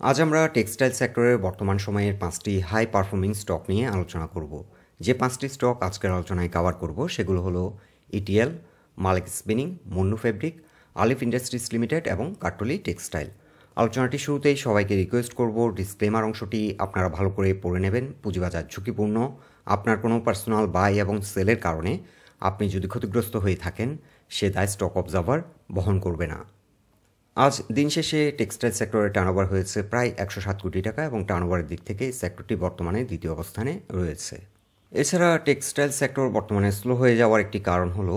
আজ আমরা টেক্সটাইল সেক্টরের বর্তমান সময়ের 5টি হাই পারফর্মিং স্টক নিয়ে আলোচনা করব। যে 5টি স্টক আজকের আলোচনায় কভার করব সেগুলো হলো ইটিএল, মালেক স্পিনিং, মুন্নু ফেব্রিক, আলিফ ইন্ডাস্ট্রিজ লিমিটেড এবং কাটলি টেক্সটাইল। আলোচনাটি শুরুতেই সবাইকে রিকোয়েস্ট করব ডিসক্লেমার অংশটি আপনারা ভালো করে পড়ে নেবেন। পুঁজিবাজার ঝুঁকিপূর্ণ। আপনার কোনো পার্সোনাল বাই এবং সেলের কারণে আপনি যদি ক্ষতিগ্রস্ত হয়ে থাকেন সে দায় স্টক অবজার্ভার বহন করবে না। আজ দিন শেষে টেক্সটাইল সেক্টরে টার্নওভার হয়েছে প্রায় 107 কোটি টাকা এবং টার্নওভারের দিক থেকে সেক্টরটি বর্তমানে দ্বিতীয় অবস্থানে রয়েছে। এছাড়া টেক্সটাইল সেক্টর বর্তমানে স্লো হয়ে যাওয়ার একটি কারণ হলো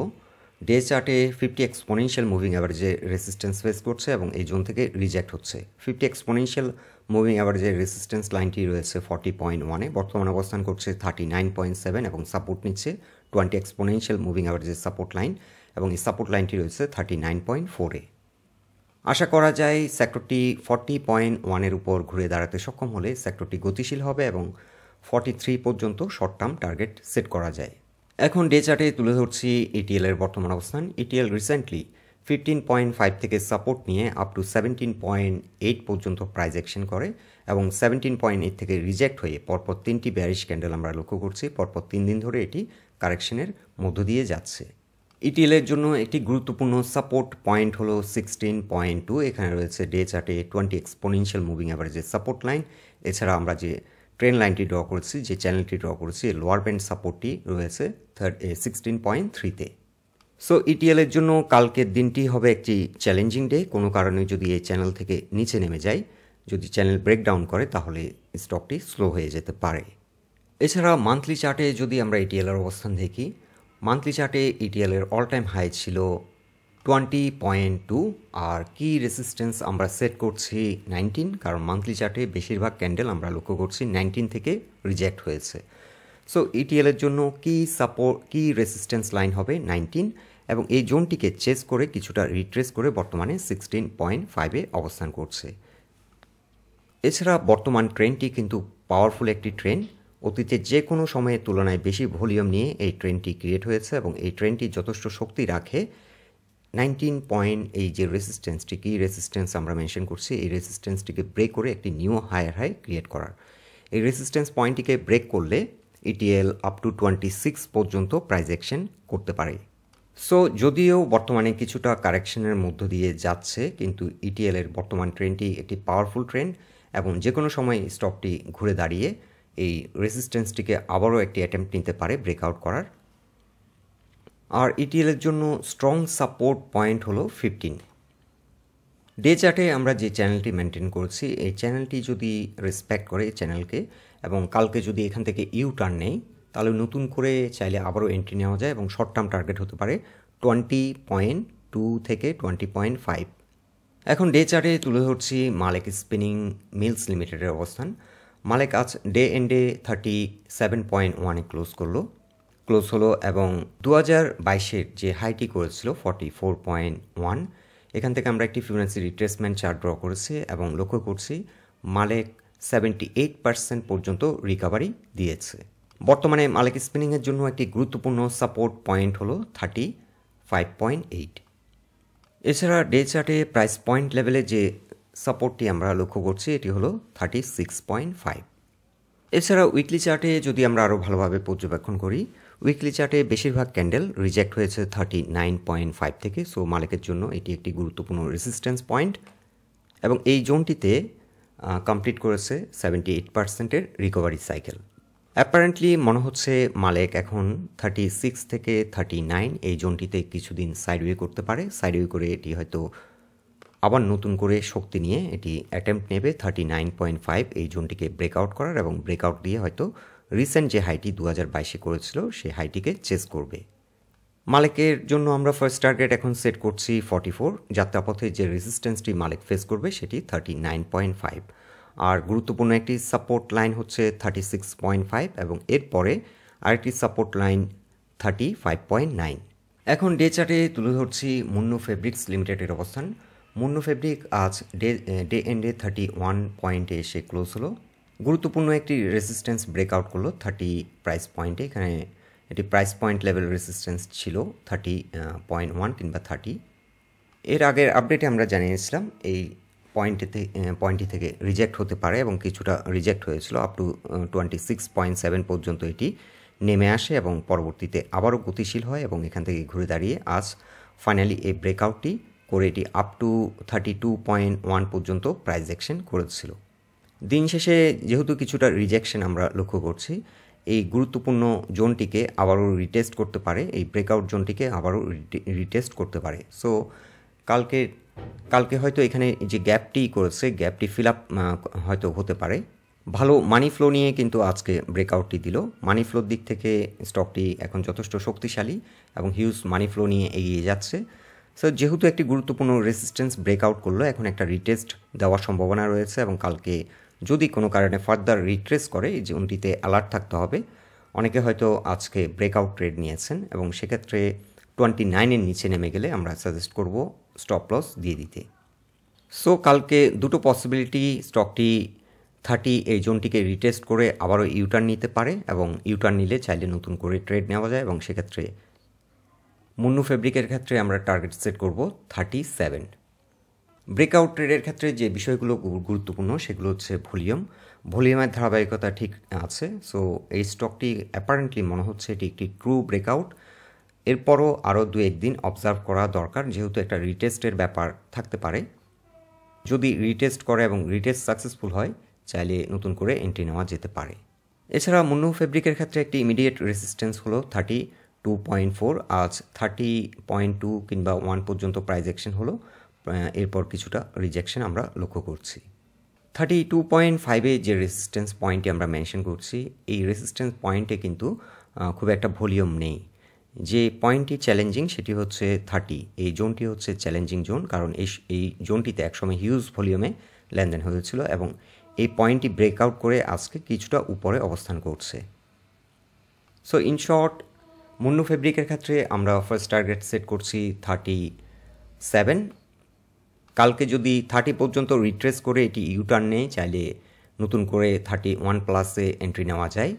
ডে চার্টে 50 এক্সপোনেনশিয়াল মুভিং অ্যাভারেজে রেসিস্ট্যান্স ফেস করছে এবং এই জোন থেকে রিজেক্ট হচ্ছে। 50 এক্সপোনেনশিয়াল মুভিং অ্যাভারেজের রেসিস্ট্যান্স লাইনটি রয়েছে 40.1-এ, বর্তমানে অবস্থান করছে 39.7 এবং সাপোর্ট নিচ্ছে 20 এক্সপোনেনশিয়াল মুভিং অ্যাভারেজের সাপোর্ট লাইন এবং এই সাপোর্ট লাইনটি রয়েছে 39.4-এ। আশা করা যায় সেক্টরটি 40.1-এর উপর ঘুরে দাঁড়াতে সক্ষম হলে সেক্টরটি গতিশীল হবে এবং 43 পর্যন্ত শর্ট টার্ম টার্গেট সেট করা যায়। এখন ডে চার্টে তুলে ধরছি ইটিএলের বর্তমান অবস্থান। ইটিএল রিসেন্টলি 15.5 থেকে সাপোর্ট নিয়ে আপ টু 17.8 পর্যন্ত প্রাইস অ্যাকশন করে এবং 17.8 থেকে রিজেক্ট হয়ে পরপর 3টি বেয়ারিশ ক্যান্ডেল আমরা লক্ষ্য করছি। পরপর 3 দিন ধরে এটি কারেকশনের মধ্য দিয়ে যাচ্ছে। ইটিএলের জন্য একটি গুরুত্বপূর্ণ সাপোর্ট পয়েন্ট হলো 16.2। এখানে রয়েছে ডে চার্টে 20 এক্সপোনেনশিয়াল মুভিং অ্যাভারেজের সাপোর্ট লাইন। এছাড়া আমরা যে ট্রেন লাইনটি ড্র করেছি, যে চ্যানেলটি ড্র করেছি, লোয়ার ব্যান্ড সাপোর্টটি রয়েছে 16.3-তে। সো ইটিএলের জন্য কালকের দিনটি হবে একটি চ্যালেঞ্জিং ডে। কোনো কারণে যদি এই চ্যানেল থেকে নিচে নেমে যায়, যদি চ্যানেল ব্রেকডাউন করে তাহলে স্টকটি স্লো হয়ে যেতে পারে। এছাড়া মান্থলি চার্টে যদি আমরা ইটিএলের অবস্থান দেখি, মান্থলি চার্টে ইটিএলের অল টাইম হাই ছিল 20.2 আর কি রেসিস্ট্যান্স আমরা সেট করছি 19, কারণ মান্থলি চার্টে বেশিরভাগ ক্যান্ডেল আমরা লক্ষ্য করছি 19 থেকে রিজেক্ট হয়েছে। সো ইটিএলের জন্য কি রেসিস্ট্যান্স লাইন হবে 19 এবং এই জোনটিকে চেস করে কিছুটা রিট্রেস করে বর্তমানে 16.5-এ অবস্থান করছে। এছাড়া বর্তমান ট্রেন্ডটি কিন্তু পাওয়ারফুল একটি ট্রেন্ড। অতীতে যে কোনো সময়ের তুলনায় বেশি ভলিউম নিয়ে এই ট্রেন্ডটি ক্রিয়েট হয়েছে এবং এই ট্রেন্ডটি যথেষ্ট শক্তি রাখে 19 এই যে রেসিস্ট্যান্সটি, কি রেসিস্ট্যান্স আমরা মেনশন করছি, এই রেসিস্ট্যান্সটিকে ব্রেক করে একটি নিউ হায়ার হাই ক্রিয়েট করার। এই রেসিস্ট্যান্স পয়েন্টটিকে ব্রেক করলে ইটিএল আপ টু 26 পর্যন্ত প্রাইস অ্যাকশন করতে পারে। সো যদিও বর্তমানে কিছুটা কারেকশনের মধ্য দিয়ে যাচ্ছে, কিন্তু ইটিএলের বর্তমান ট্রেন্ডটি একটি পাওয়ারফুল ট্রেন্ড এবং যে কোনো সময় স্টকটি ঘুরে দাঁড়িয়ে এই রেসিস্ট্যান্সটিকে আবারও একটি অ্যাটেম্প্ট নিতে পারে ব্রেকআউট করার। আর ইটিএলের জন্য স্ট্রং সাপোর্ট পয়েন্ট হলো 15। ডে চার্টে আমরা যে চ্যানেলটি মেনটেন করছি, এই চ্যানেলটি যদি রেসপেক্ট করে এই চ্যানেলকে এবং কালকে যদি এখান থেকে ইউ টার্ন নেই তাহলে নতুন করে চাইলে আবারও এন্ট্রি নেওয়া যায় এবং শর্ট টার্ম টার্গেট হতে পারে 20.2 থেকে 20.5। এখন ডে চার্টে তুলে ধরছি মালেক স্পিনিং মিলস লিমিটেডের অবস্থান। মালেক আজ ডে এন্ডে 37.1-এ ক্লোজ হলো এবং 2022-এর যে হাইটি করেছিল 44.1, এখান থেকে আমরা একটি ফিবোনাচি রিট্রেসমেন্ট চার্ট ড্র করেছি এবং লক্ষ্য করছি মালেক 78% পর্যন্ত রিকভারি দিয়েছে। বর্তমানে মালেক স্পিনিংয়ের জন্য একটি গুরুত্বপূর্ণ সাপোর্ট পয়েন্ট হলো 35.8। এছাড়া ডে চার্টে প্রাইস পয়েন্ট লেভেলে যে সাপোর্টটি আমরা লক্ষ্য করছি এটি হলো 36.5। এছাড়া উইকলি চার্টে যদি আমরা আরও ভালোভাবে পর্যবেক্ষণ করি, উইকলি চার্টে বেশিরভাগ ক্যান্ডেল রিজেক্ট হয়েছে 39.5 থেকে। সো মালেকের জন্য এটি একটি গুরুত্বপূর্ণ রেসিস্ট্যান্স পয়েন্ট এবং এই জোনটিতে কমপ্লিট করেছে 78%-এর রিকভারি সাইকেল। অ্যাপারেন্টলি মনে হচ্ছে মালেক এখন 36 থেকে 39 এই জোনটিতে কিছুদিন সাইডওয়ে করতে পারে। সাইডওয়ে করে এটি হয়তো আবার নতুন করে শক্তি নিয়ে এটি অ্যাটেম্প্ট নেবে 39.5 এই জোনটিকে ব্রেকআউট করার এবং ব্রেকআউট দিয়ে হয়তো রিসেন্ট যে হাইটি 2022-এ করেছিল সেই হাইটিকে চেস করবে। মালেকের জন্য আমরা ফার্স্ট টার্গেট এখন সেট করছি 44। যাত্রাপথে যে রেসিস্ট্যান্সটি মালেক ফেস করবে সেটি 39.5 আর গুরুত্বপূর্ণ একটি সাপোর্ট লাইন হচ্ছে 36.5 এবং এরপরে আরেকটি সাপোর্ট লাইন 35.9। এখন ডে চার্টে তুলে ধরছি মুন্নু ফেব্রিক্স লিমিটেডের অবস্থান। মুন্নু ফেব্রিক আজ ডে এন্ডে 31 পয়েন্টে এসে ক্লোজ হলো। গুরুত্বপূর্ণ একটি রেসিস্ট্যান্স ব্রেকআউট করলো 30 প্রাইস পয়েন্টে। এখানে এটি প্রাইস পয়েন্ট লেভেল রেসিস্ট্যান্স ছিল 30.1 কিংবা 30। এর আগের আপডেটে আমরা জানিয়েছিলাম এই পয়েন্টটি থেকে রিজেক্ট হতে পারে এবং কিছুটা রিজেক্ট হয়েছিল আপ টু 26.7 পর্যন্ত এটি নেমে আসে এবং পরবর্তীতে আবারও গতিশীল হয় এবং এখান থেকে ঘুরে দাঁড়িয়ে আজ ফাইনালি এই ব্রেকআউটটি করে এটি আপ টু 32.1 পর্যন্ত প্রাইস অ্যাকশন করেছিল। দিন শেষে যেহেতু কিছুটা রিজেকশন আমরা লক্ষ্য করছি, এই গুরুত্বপূর্ণ জোনটিকে আবারও রিটেস্ট করতে পারে, এই ব্রেকআউট জোনটিকে আবারও রিটেস্ট করতে পারে। সো কালকে হয়তো এখানে যে গ্যাপটি করেছে, গ্যাপটি ফিল আপ হয়তো হতে পারে। ভালো মানি ফ্লো নিয়ে কিন্তু আজকে ব্রেকআউটটি দিল। মানি ফ্লোর দিক থেকে স্টকটি এখন যথেষ্ট শক্তিশালী এবং হিউজ মানি ফ্লো নিয়ে এগিয়ে যাচ্ছে। সো যেহেতু একটি গুরুত্বপূর্ণ রেসিস্ট্যান্স ব্রেকআউট করলো, এখন একটা রিটেস্ট দেওয়ার সম্ভাবনা রয়েছে এবং কালকে যদি কোনো কারণে ফার্দার রিট্রেস করে এই জোনটিতে অ্যালার্ট থাকতে হবে। অনেকে হয়তো আজকে ব্রেকআউট ট্রেড নিয়েছেন এবং সেক্ষেত্রে 29-এর নিচে নেমে গেলে আমরা সাজেস্ট করব স্টপ লস দিয়ে দিতে। সো কালকে দুটো পসিবিলিটি, স্টকটি 30 এই জোনটিকে রিটেস্ট করে আবারও ইউটার্ন নিতে পারে এবং ইউটার্ন নিলে চাইলে নতুন করে ট্রেড নেওয়া যায় এবং সেক্ষেত্রে মুন্নু ফেব্রিকের ক্ষেত্রে আমরা টার্গেট সেট করব 37। ব্রেকআউট ট্রেডের ক্ষেত্রে যে বিষয়গুলো গুরুত্বপূর্ণ সেগুলো হচ্ছে ভলিউমের ধারাবাহিকতা ঠিক আছে। সো এই স্টকটি অ্যাপারেন্টলি মনে হচ্ছে এটি একটি ট্রু ব্রেকআউট। এরপরও আরও 2-1 দিন অবজার্ভ করা দরকার, যেহেতু একটা রিটেস্টের ব্যাপার থাকতে পারে। যদি রিটেস্ট করে এবং রিটেস্ট সাকসেসফুল হয়, চাইলে নতুন করে এন্ট্রি নেওয়া যেতে পারে। এছাড়া মুন্নু ফেব্রিকের ক্ষেত্রে একটি ইমিডিয়েট রেসিস্ট্যান্স হলো 32.4। আজ 30.2 কিংবা 1 পর্যন্ত প্রাইস অ্যাকশন হলো, এরপর কিছুটা রিজেকশন আমরা লক্ষ্য করছি। 32.5-এ যে রেসিস্ট্যান্স পয়েন্টটি আমরা মেনশন করছি, এই রেসিস্ট্যান্স পয়েন্টে কিন্তু খুব একটা ভলিউম নেই। যে পয়েন্টটি চ্যালেঞ্জিং সেটি হচ্ছে 30। এই জোনটি হচ্ছে চ্যালেঞ্জিং জোন, কারণ এই জোনটিতে একসময় হিউজ ভলিউমে লেনদেন হয়েছিল এবং এই পয়েন্টটি ব্রেকআউট করে আজকে কিছুটা উপরে অবস্থান করছে। সো ইন শর্ট, মুন্নু ফেব্রিকের ক্ষেত্রে আমরা ফার্স্ট টার্গেট সেট করছি 37। কালকে যদি 30 পর্যন্ত রিট্রেস করে এটি ইউটার্ন নেয়, চাইলে নতুন করে 31+ এন্ট্রি নেওয়া যায়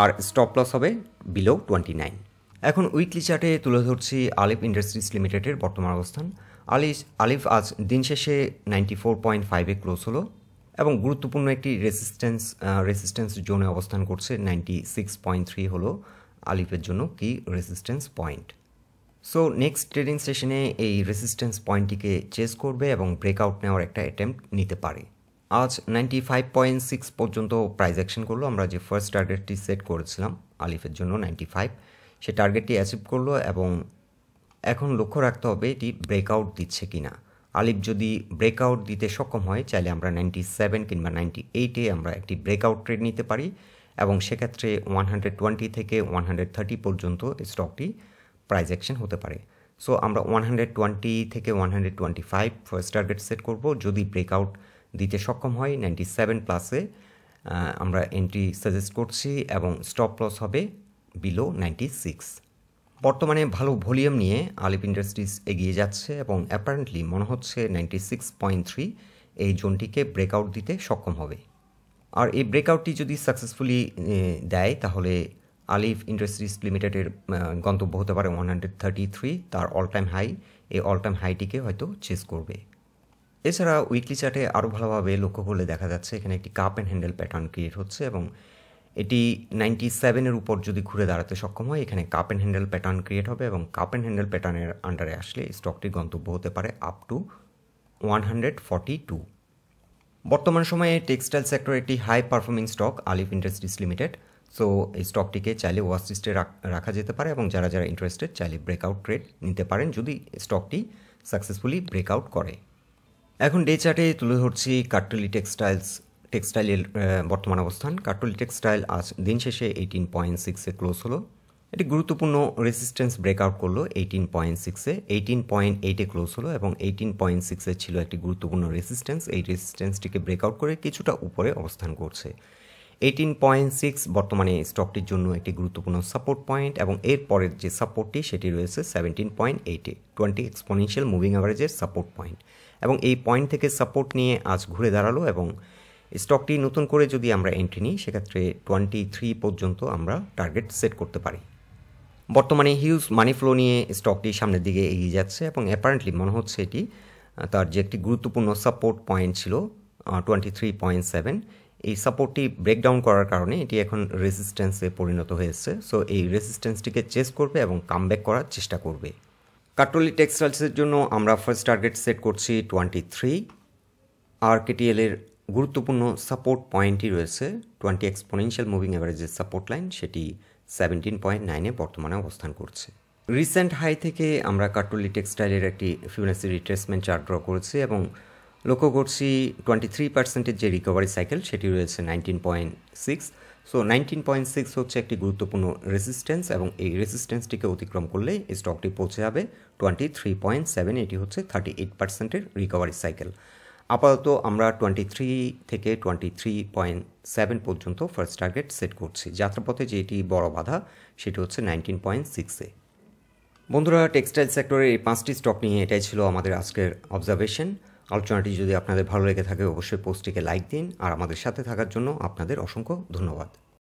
আর স্টপ লস হবে বিলো 29। এখন উইকলি চার্টে তুলে ধরছি আলিফ ইন্ডাস্ট্রিজ লিমিটেডের বর্তমান অবস্থান। আলিফ আজ দিন শেষে 94.5-এ ক্লোজ হলো এবং গুরুত্বপূর্ণ একটি রেসিস্ট্যান্স জোনে অবস্থান করছে। 96.3 হলো আলিফের জন্য কি resistance point. So next trading সেশনে এই রেসিস্ট্যান্স পয়েন্টটিকে চেস করবে এবং ব্রেকআউট নেওয়ার একটা অ্যাটেম্প্ট নিতে পারে। আজ 95.6 পর্যন্ত প্রাইস অ্যাকশন করলো। আমরা যে ফার্স্ট টার্গেটটি সেট করেছিলাম আলিফের জন্য 95, সে টার্গেটটি অ্যাচিভ করলো এবং এখন লক্ষ্য রাখতে হবে এটি ব্রেকআউট দিচ্ছে কিনা। আলিফ যদি ব্রেকআউট দিতে সক্ষম হয়, চাইলে আমরা 97 কিংবা 98-এ আমরা একটি ব্রেকআউট ট্রেড নিতে পারি এবং সেক্ষেত্রে 120 থেকে 130 পর্যন্ত স্টকটি প্রাইস অ্যাকশন হতে পারে। সো আমরা 120 থেকে 125 ফার্স্ট টার্গেট সেট করব। যদি ব্রেকআউট দিতে সক্ষম হয় 97+-এ আমরা এন্ট্রি সাজেস্ট করছি এবং স্টপ লস হবে বিলো 96। বর্তমানে ভালো ভলিউম নিয়ে আলিফ ইন্ডাস্ট্রিজ এগিয়ে যাচ্ছে এবং অ্যাপারেন্টলি মনে হচ্ছে 96.3 এই জোনটিকে ব্রেকআউট দিতে সক্ষম হবে। আর এই ব্রেকআউটটি যদি সাকসেসফুলি দেয়, তাহলে আলিফ ইন্ডাস্ট্রিজ লিমিটেডের গন্তব্য হতে পারে 133, তার অল টাইম হাই। এই অল টাইম হাইটিকে হয়তো চেস করবে। এছাড়া উইকলি চার্টে আরও ভালোভাবে লক্ষ্য করলে দেখা যাচ্ছে এখানে একটি cup and handle pattern create হচ্ছে এবং এটি 97-এর উপর যদি ঘুরে দাঁড়াতে সক্ষম হয়, এখানে cup and handle pattern create হবে এবং কাপ অ্যান্ড হ্যান্ডেল প্যাটার্নের আন্ডারে আসলে স্টকটির গন্তব্য হতে পারে আপ টু 142। বর্তমান সময়ে টেক্সটাইল সেক্টর একটি হাই পারফর্মিং স্টক আলিফ ইন্ডাস্ট্রিজ লিমিটেড। সো এই স্টকটিকে চাইলে ওয়াচ লিস্টে রাখা যেতে পারে এবং যারা ইন্টারেস্টেড চাইলে ব্রেকআউট ট্রেড নিতে পারেন যদি স্টকটি সাকসেসফুলি ব্রেকআউট করে। এখন ডে চার্টে তুলে ধরছি কাটলি টেক্সটাইলের বর্তমান অবস্থান। কাটলি টেক্সটাইল আজ দিন শেষে 18.6-এ ক্লোজ হলো। এটি গুরুত্বপূর্ণ রেসিস্ট্যান্স ব্রেকআউট করলো 18.6-এ, 18.8-এ ক্লোজ হলো এবং 18.6-এ ছিল একটি গুরুত্বপূর্ণ রেসিস্ট্যান্স। এই রেসিস্ট্যান্সটিকে ব্রেকআউট করে কিছুটা উপরে অবস্থান করছে। 18.6 বর্তমানে স্টকটির জন্য একটি গুরুত্বপূর্ণ সাপোর্ট পয়েন্ট এবং এর পরের যে সাপোর্টটি সেটি রয়েছে 17.8-এ, 20 এক্সপোনেনশিয়াল মুভিং অ্যাভারেজের সাপোর্ট পয়েন্ট এবং এই পয়েন্ট থেকে সাপোর্ট নিয়ে আজ ঘুরে দাঁড়ালো এবং স্টকটি নতুন করে যদি আমরা এন্ট্রি নিই, সেক্ষেত্রে 23 পর্যন্ত আমরা টার্গেট সেট করতে পারি। বর্তমানে হিউজ মানি ফ্লো নিয়ে স্টকটি সামনের দিকে এগিয়ে যাচ্ছে এবং অ্যাপারেন্টলি মনে হচ্ছে এটি তার যে একটি গুরুত্বপূর্ণ সাপোর্ট পয়েন্ট ছিল 23.7, এই সাপোর্টটি ব্রেকডাউন করার কারণে এটি এখন রেজিস্ট্যান্সে পরিণত হয়েছে। সো এই রেজিস্ট্যান্সটিকে চেস করবে এবং কামব্যাক করার চেষ্টা করবে। কাটলি টেক্সটাইলসের জন্য আমরা ফার্স্ট টার্গেট সেট করছি 23, আর কেটিএলের গুরুত্বপূর্ণ সাপোর্ট পয়েন্টই রয়েছে 20 এক্সপোনেনশিয়াল মুভিং অ্যাভারেজের সাপোর্ট লাইন, সেটি 17.9-এ বর্তমানে অবস্থান করছে। রিসেন্ট হাই থেকে আমরা কাটলি টেক্সটাইলের একটি ফিবোনাচি রিট্রেসমেন্ট চার্ট ড্র করেছি এবং লক্ষ্য করছি 23% যে রিকভারি সাইকেল সেটি রয়েছে 19.6। সো 19.6 হচ্ছে একটি গুরুত্বপূর্ণ রেজিস্ট্যান্স এবং এই রেজিস্ট্যান্সটিকে অতিক্রম করলেই স্টকটি পৌঁছে যাবে 23.7। এটি হচ্ছে 38%-এর রিকভারি সাইকেল। আপাতত আমরা 23 থেকে 23.7 পর্যন্ত ফার্স্ট টার্গেট সেট করছি। যাত্রাপথে যেটি বড় বাধা সেটি হচ্ছে 19.6-এ। বন্ধুরা, টেক্সটাইল সেক্টরের এই 5টি স্টক নিয়ে এটাই ছিল আমাদের আজকের অবজারভেশন। আলোচনাটি যদি আপনাদের ভালো লেগে থাকে অবশ্যই পোস্টটিকে লাইক দিন, আর আমাদের সাথে থাকার জন্য আপনাদের অসংখ্য ধন্যবাদ।